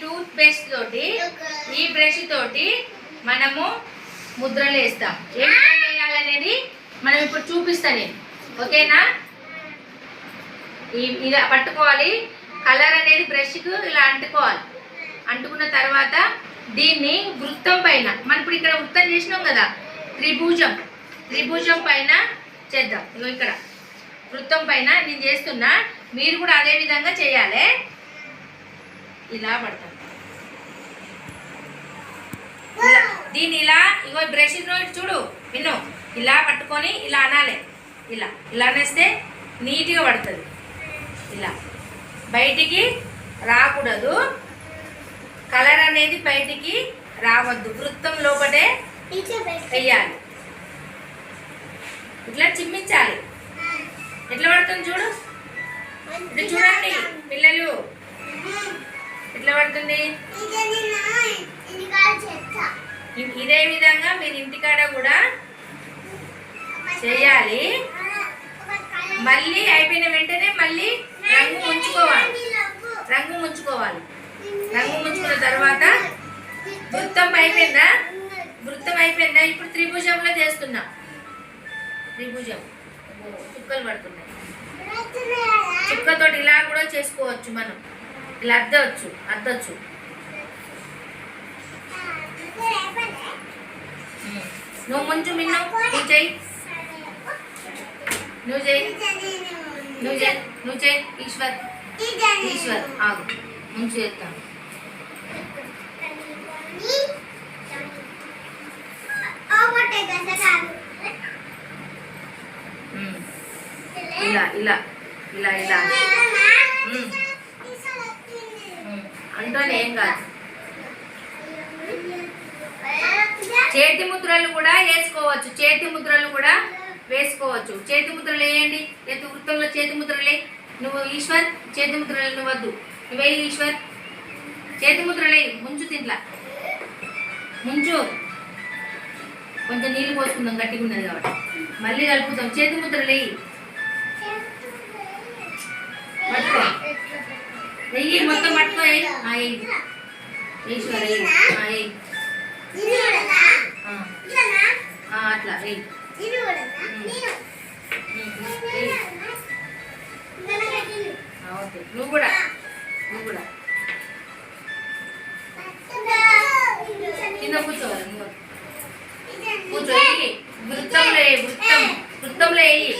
Tooth paste తోటి ఈ brush తోటి మనము ముద్రలు వేస్తాం. ఏం వేయాలనేది మనం ఇప్పుడు చూపిస్తాను నేను. ఓకేనా? ఇలా పట్టుకోవాలి. కలర్ అనేది బ్రష్కు ఇలా అంటుకోవాలి. అంటుకున్న తర్వాత దీన్ని వృత్తం పైన మనం ఇప్పుడు ఇక్కడ వృత్తం చేసినాం కదా, త్రిభుజం పైన చేద్దాం. ఇగో ఇక్కడ వృత్తం పైన నేను చేస్తున్నా, మీరు కూడా అదే విధంగా చేయాలి. ఇలా పడతాం. దీన్ని ఇలా ఇగో బ్రష్ చూడు విను, ఇలా పట్టుకొని ఇలా అనాలి. ఇలా అనేస్తే నీట్గా పడుతుంది. ఇలా బయటికి రాకూడదు, కలర్ అనేది బయటికి రావద్దు. వృత్తం లోపటే వెయ్యాలి. ఇట్లా చిమ్మించాలి. ఎట్లా పడుతుంది చూడు, ఇది చూడండి పిల్లలు, ఎట్లా పడుతుంది. ఇదే విధంగా మీరు ఇంటికాడ కూడా చేయాలి. మళ్ళీ అయిపోయిన వెంటనే మళ్ళీ రంగు ముంచుకోవాలి. రంగు ముంచుకున్న తర్వాత వృత్తం అయిపోయిందా? ఇప్పుడు త్రిభుజంలో చేస్తున్నా. త్రిభుజం చుక్కలు పడుతున్నాయి. చుక్కతోటి ఇలా కూడా చేసుకోవచ్చు. మనం ఇలా అద్దొచ్చు. నువ్వు ముంచు మిన్ను, నువ్వు చెయ్యి ఈశ్వర్ ఆగు, ముంచు చేస్తాను. ఇలా అంటోనే ఏం కాదు. చేతి ముద్రలు కూడా వేసుకోవచ్చు. చేతి ముద్రలు వేయండి. వృత్తంలో చేతి ముద్రలే. నువ్వు ఈశ్వర్ చేతి ముద్రలు, నువ్వు వద్దు, నువ్వే ఈశ్వర్ చేతి ముద్రలే. ముంచు, తింట్లా ముంచు. కొంచెం నీళ్ళు పోసుకుందాం, గట్టిగా ఉన్నది కాబట్టి. మళ్ళీ కలుపుతాం. చేతి ముద్రలే పట్టుకో, వెయ్యి మొత్తం పట్టుకో. ఈశ్వర్ అట్లా వెయ్యి. నువ్వు కూడా కింద కూర్చోవాలి. కూర్చోయి. వృత్తంలో వేయి.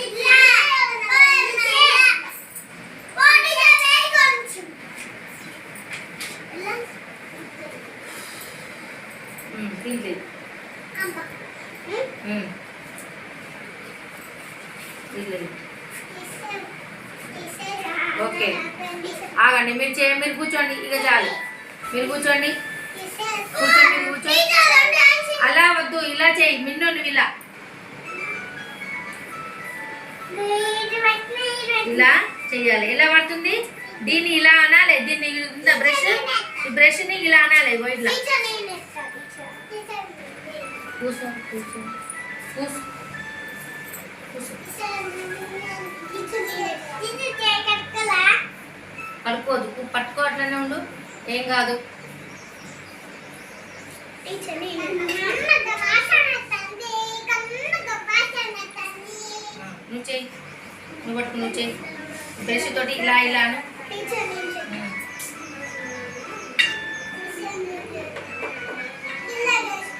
ఓకే ఆగండి. మీరు కూర్చోండి. ఇక చాలు. మీరు కూర్చోండి. అలా వద్దు, ఇలా చేయి. మిన్ను నువ్వు ఇలా చెయ్యాలి. ఎలా పడుతుంది? దీన్ని ఇలా అనాలి. దీన్ని బ్రష్ని ఇలా అనాలి. ఇట్లా కూర్చో. పడుకోదు, పట్టుకో. అట్లనే ఉండు, ఏం కాదు. నువ్వు చెయ్యి. బ్రష్ తోటి ఇలా అను.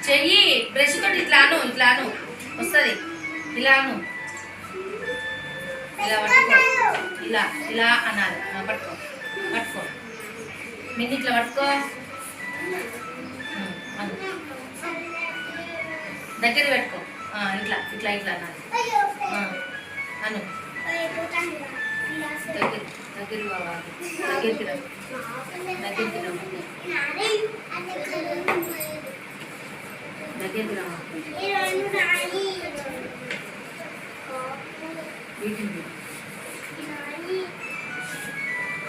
చెయ్యి. బ్రష్ తోటి ఇట్లా అను వస్తుంది. ఇలా అను. ఇలా పట్టుకో. ఇలా అనాలి. పట్టుకో. మిన్ని ఇట్లా పట్టుకో. దగ్గర పెట్టుకో. ఇట్లా అనాలి. అను. దగ్గరికి రావాలి. దగ్గరికి రా. వీటిని